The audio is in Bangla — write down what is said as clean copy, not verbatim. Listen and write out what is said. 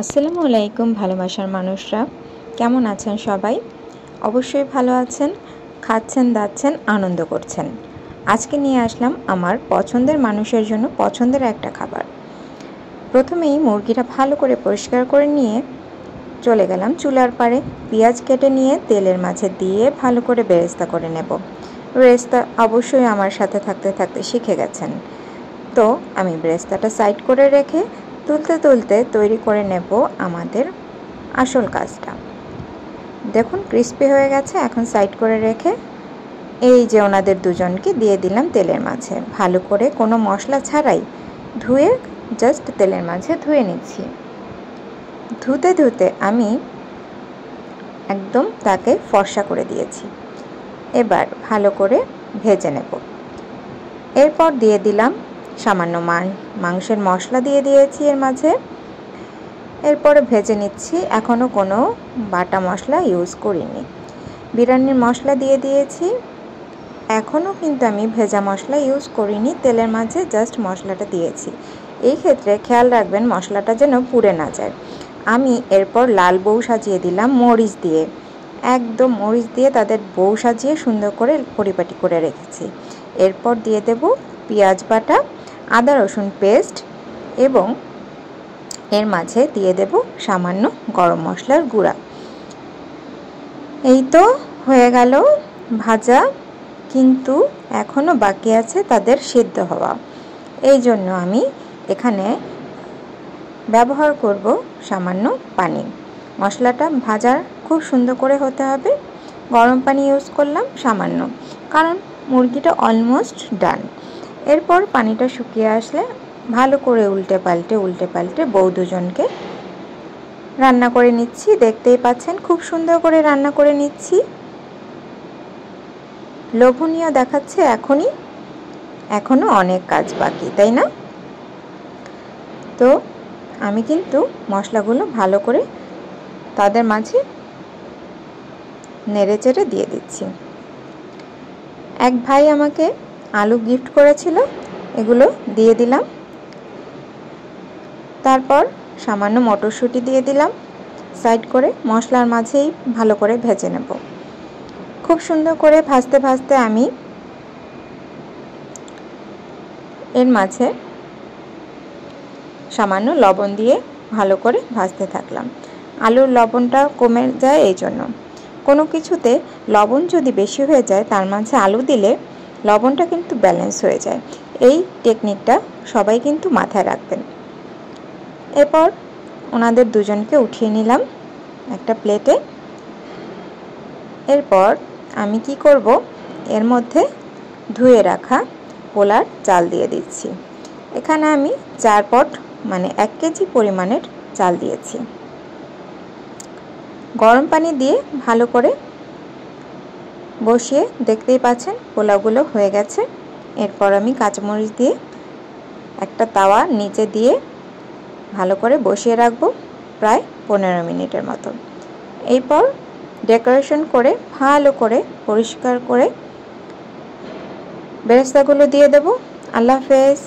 আসসালামু আলাইকুম ভালোবাসার মানুষরা, কেমন আছেন সবাই? অবশ্যই ভালো আছেন, খাচ্ছেন দাচ্ছেন, আনন্দ করছেন। আজকে নিয়ে আসলাম আমার পছন্দের মানুষের জন্য পছন্দের একটা খাবার। প্রথমেই মুরগিটা ভালো করে পরিষ্কার করে নিয়ে চলে গেলাম চুলার পাড়ে। পেঁয়াজ কেটে নিয়ে তেলের মাঝে দিয়ে ভালো করে বেরেস্তা করে নেব। বেরেস্তা অবশ্যই আমার সাথে থাকতে থাকতে শিখে গেছেন। তো আমি বেরেস্তাটা সাইড করে রেখে তুলতে তুলতে তৈরি করে নেব আমাদের আসল কাজটা। দেখুন ক্রিস্পি হয়ে গেছে। এখন সাইড করে রেখে এই যে ওনাদের দুজনকে দিয়ে দিলাম তেলের মাঝে। ভালো করে কোনো মশলা ছাড়াই ধুয়ে জাস্ট তেলের মাঝে ধুয়ে নিচ্ছি। ধুতে ধুতে আমি একদম তাকে ফর্সা করে দিয়েছি। এবার ভালো করে ভেজে নেব। এরপর দিয়ে দিলাম সামান্য মাংসের মশলা দিয়ে দিয়েছি এর মাঝে। এরপরে ভেজে নিচ্ছি। এখনও কোনো বাটা মশলা ইউজ করিনি। বিরিয়ানির মশলা দিয়ে দিয়েছি। এখনও কিন্তু আমি ভেজা মশলা ইউজ করিনি, তেলের মাঝে জাস্ট মশলাটা দিয়েছি। এই ক্ষেত্রে খেয়াল রাখবেন মশলাটা যেন পুড়ে না যায়। আমি এরপর লাল বউ সাজিয়ে দিলাম মরিচ দিয়ে, একদম মরিচ দিয়ে তাদের বউ সাজিয়ে সুন্দর করে পরিপাটি করে রেখেছি। এরপর দিয়ে দেব পেঁয়াজ বাটা, আদা রসুন পেস্ট এবং এর মাঝে দিয়ে দেব সামান্য গরম মশলার গুঁড়া। এই তো হয়ে গেল ভাজা, কিন্তু এখনও বাকি আছে তাদের সিদ্ধ হওয়া। এই জন্য আমি এখানে ব্যবহার করব সামান্য পানি। মশলাটা ভাজার খুব সুন্দর করে হতে হবে। গরম পানি ইউজ করলাম সামান্য, কারণ মুরগিটা অলমোস্ট ডান। এরপর পানিটা শুকিয়ে আসলে ভালো করে উল্টে পাল্টে বউ দুজনকে রান্না করে নিচ্ছি। দেখতেই পাচ্ছেন খুব সুন্দর করে রান্না করে নিচ্ছি। লোভনীয় দেখাচ্ছে এখনও অনেক কাজ বাকি, তাই না? তো আমি কিন্তু মশলাগুলো ভালো করে তাদের মাঝে নেড়ে চেড়ে দিয়ে দিচ্ছি। এক ভাই আমাকে আলু গিফট করেছিল, এগুলো দিয়ে দিলাম। তারপর সামান্য মটরশুঁটি দিয়ে দিলাম। সাইড করে মশলার মাঝেই ভালো করে ভেজে নেব। খুব সুন্দর করে ভাজতে ভাজতে আমি এর মাঝে সামান্য লবণ দিয়ে ভালো করে ভাজতে থাকলাম। আলুর লবণটা কমে যায়, এই জন্য কোনো কিছুতে লবণ যদি বেশি হয়ে যায় তার মাঝে আলু দিলে লবণটা কিন্তু ব্যালেন্স হয়ে যায়। এই টেকনিকটা সবাই কিন্তু মাথায় রাখবেন। এরপর ওনাদের দুজনকে উঠিয়ে নিলাম একটা প্লেটে। এরপর আমি কি করব, এর মধ্যে ধুয়ে রাখা পোলার চাল দিয়ে দিচ্ছি। এখানে আমি 4 পট মানে 1 কেজি পরিমাণের চাল দিয়েছি। গরম পানি দিয়ে ভালো করে বসিয়ে দেখতেই পাচ্ছেন পোলাওগুলো হয়ে গেছে। এরপর আমি কাঁচামরিচ দিয়ে একটা তাওয়া নিচে দিয়ে ভালো করে বসিয়ে রাখবো প্রায় 15 মিনিটের মতো। এরপর ডেকোরেশন করে ভালো করে পরিষ্কার করে বেরেস্তাগুলো দিয়ে দেব। আল্লাহ হাফেজ।